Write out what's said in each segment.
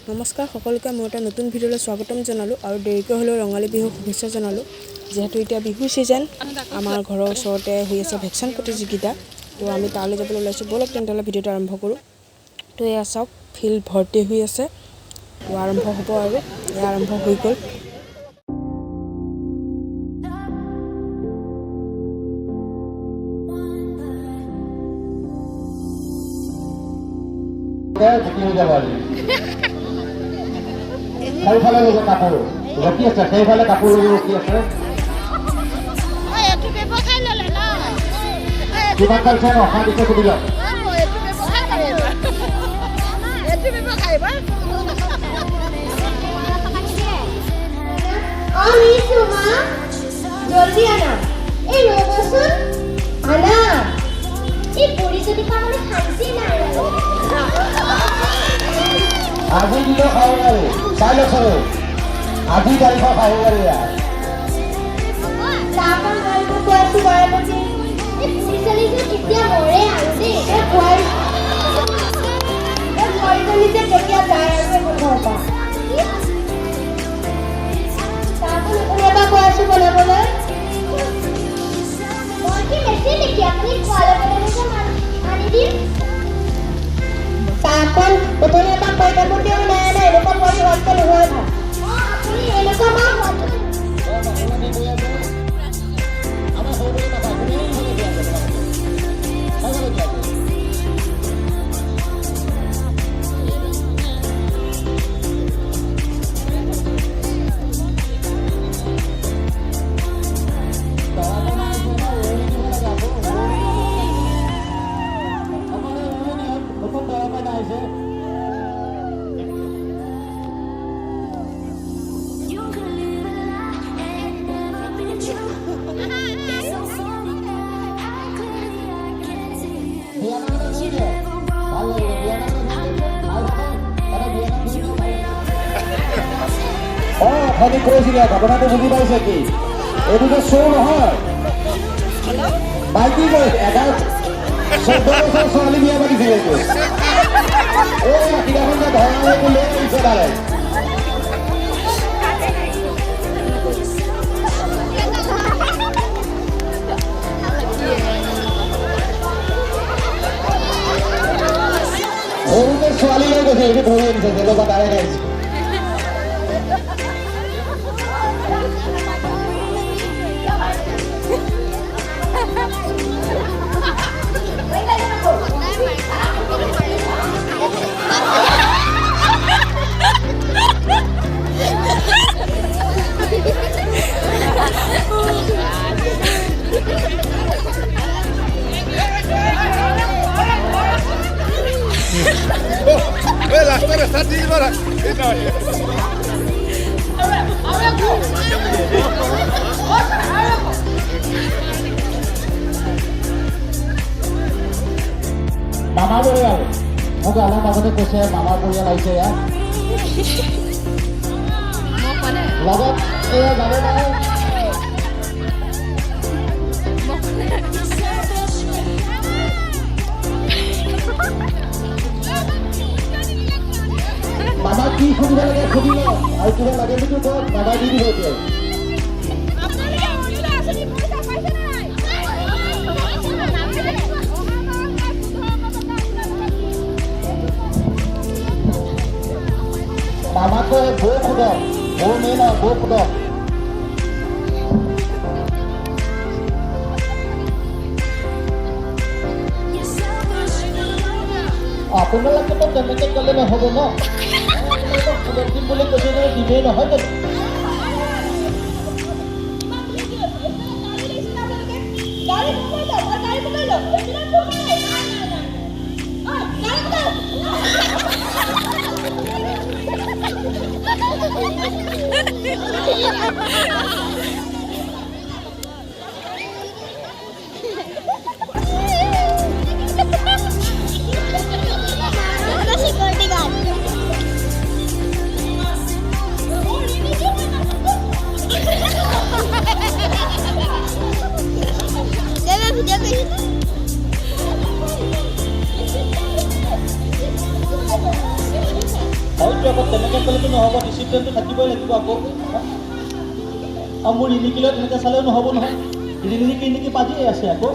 নমস্কাৰ সকলোকে মই এটা নতুন ভিডিঅ'লৈ স্বাগতম জনালোঁ আৰু দেৰিকৈ হ'লেও ৰঙালী বিহুক শুভেচ্ছা জনালোঁ। যিহেতু এতিয়া বিহু ছিজন, আমাৰ ঘৰৰ ওচৰতে হৈ আছে ভেকচিন প্ৰতিযোগিতা, তো আমি তালৈ যাবলৈ ওলাইছোঁ। ব'লক তেন্তে ভিডিঅ'টো আৰম্ভ কৰোঁ। তো এয়া চাওক, ফিল্ড ভৰ্তি হৈ আছে, তো আৰম্ভ হ'ব আৰু এয়া আৰম্ভ হৈ গ'ল। সেইফালে কাপোৰ ৰখি আছে, সেইফালে কাপোৰ ৰখি আছে। কিমান পাইছে অহা দিছে সুধি লওক। আজি দিলে খাব পাৰি, চাই লওক আজি তাৰিখৰ খাব পাৰি। আপুনি কৈছিলে ঘটনাটো বুজি পাইছে কি? এইটোতো শ্ব' নহয়, মাইকী কৈ 14 বছৰ ছোৱালী বিয়া পাতিছিলে এইটো। এই ৰাতিখন যে ধৰা লৈ আহিছে তাৰে। সৰুতে ছোৱালী লৈ গৈছে, এইটো ধৰি আনিছে জেলৰ পৰা তাৰে আহিছে। La historia está así, ¿no? মামা পৰিয়াল মোক অলপ আগতে কৈছে, মামা পৰিয়াল আহিছে ইয়াত লগত। এয়া যাব নাই, মামা কি সুধিব লাগে সুধি লওক, আৰু কিবা লাগে যদি কওক, মামা দি দিব এতিয়া। মামাক কয় বৌ সোধক, বৌ মেইন আৰু বৌ সোধক। আপোনালোকেতো তেনেকে ক'লে নহ'ব ন, দিম বুলি কৈছে যে দিমেই নহয় জানো? হয়তো আকৌ তেনেকৈ ক'লেতো নহ'ব, ডিচিপ্লিনটো থাকিবই লাগিব আকৌ। আৰু মোৰ ৰিনিকিলৈ তেনেকৈ চালেও নহ'ব নহয়, ৰিনিকি বাজিয়ে আছে আকৌ।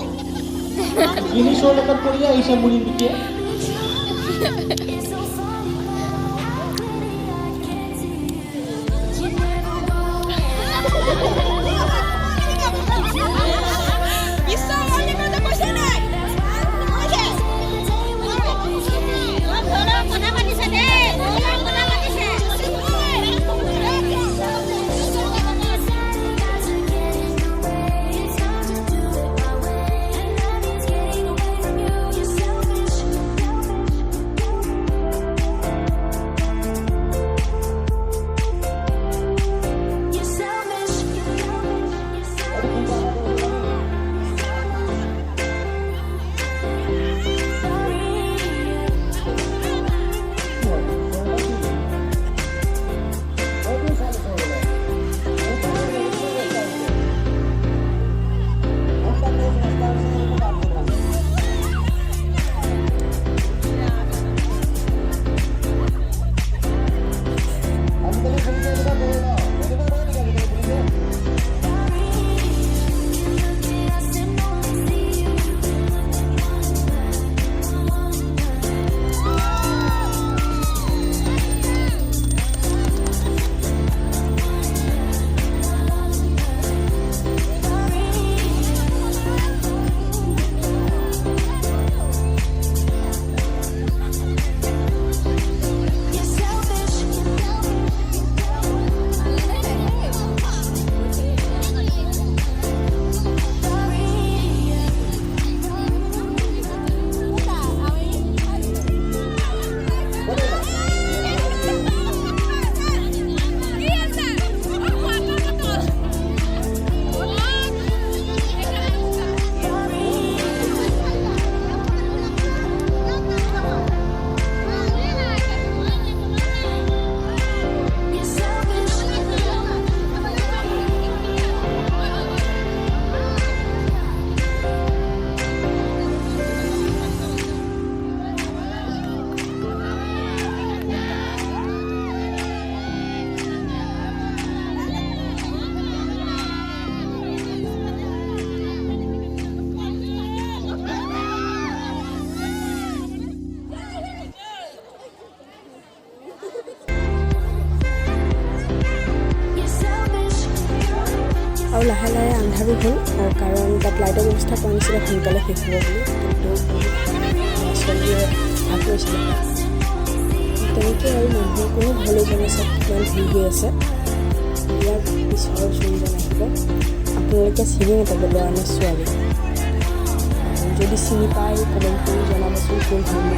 গিনিছৰ লগত পৰিয়ে আহিছে মোৰ ৰিনিকিয়ে। আৰু লাহে লাহে আন্ধাৰো হ'ল, কাৰণ তাত লাইটৰ ব্যৱস্থা কৰা নাছিলে সোনকালে শেষ হ'ব বুলি, কিন্তু ল'ৰা ছোৱালীয়ে ভাগ লৈছিলে। তেনেকৈ আৰু মানুহে কোনো ঘৰলৈ যোৱা নাছিল, কিমান ভিৰ হৈ আছে। ইয়াৰ পিছৰ যোনজন আহিব আপোনালোকে চিনি নাপাব, ল'ৰা নে ছোৱালী। যদি চিনি পায় কমেণ্ট কৰি জনাবচোন কোন ধৰণৰ।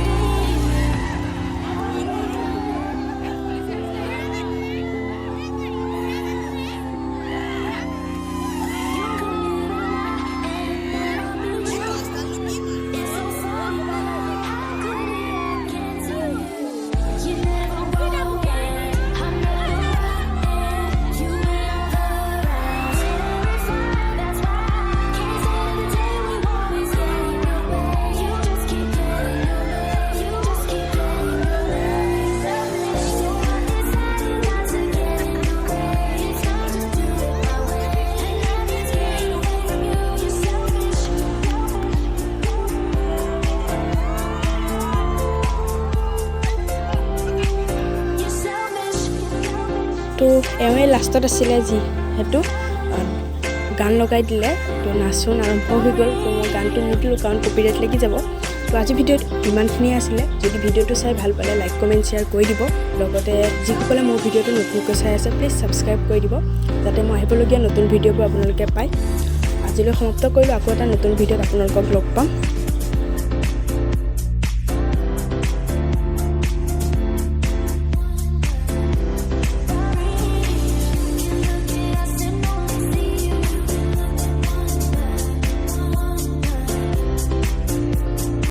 তো এওঁৱে লাষ্টত আছিলে, যিহেতু গান লগাই দিলে, তো নাচোন আৰম্ভ হৈ গ'ল। তো মই গানটো নিদিলোঁ কাৰণ কপিৰাইট লাগি যাব। তো আজি ভিডিঅ'ত ইমানখিনিয়ে আছিলে। যদি ভিডিঅ'টো চাই ভাল পালে লাইক কমেণ্ট শ্বেয়াৰ কৰি দিব। লগতে যিসকলে মোৰ ভিডিঅ'টো নতুনকৈ চাই আছে প্লিজ ছাবস্ক্ৰাইব কৰি দিব, যাতে মই আহিবলগীয়া নতুন ভিডিঅ'বোৰ আপোনালোকে পায়। আজিলৈ সমাপ্ত কৰিলোঁ। আকৌ এটা নতুন ভিডিঅ'ত আপোনালোকক লগ পাম।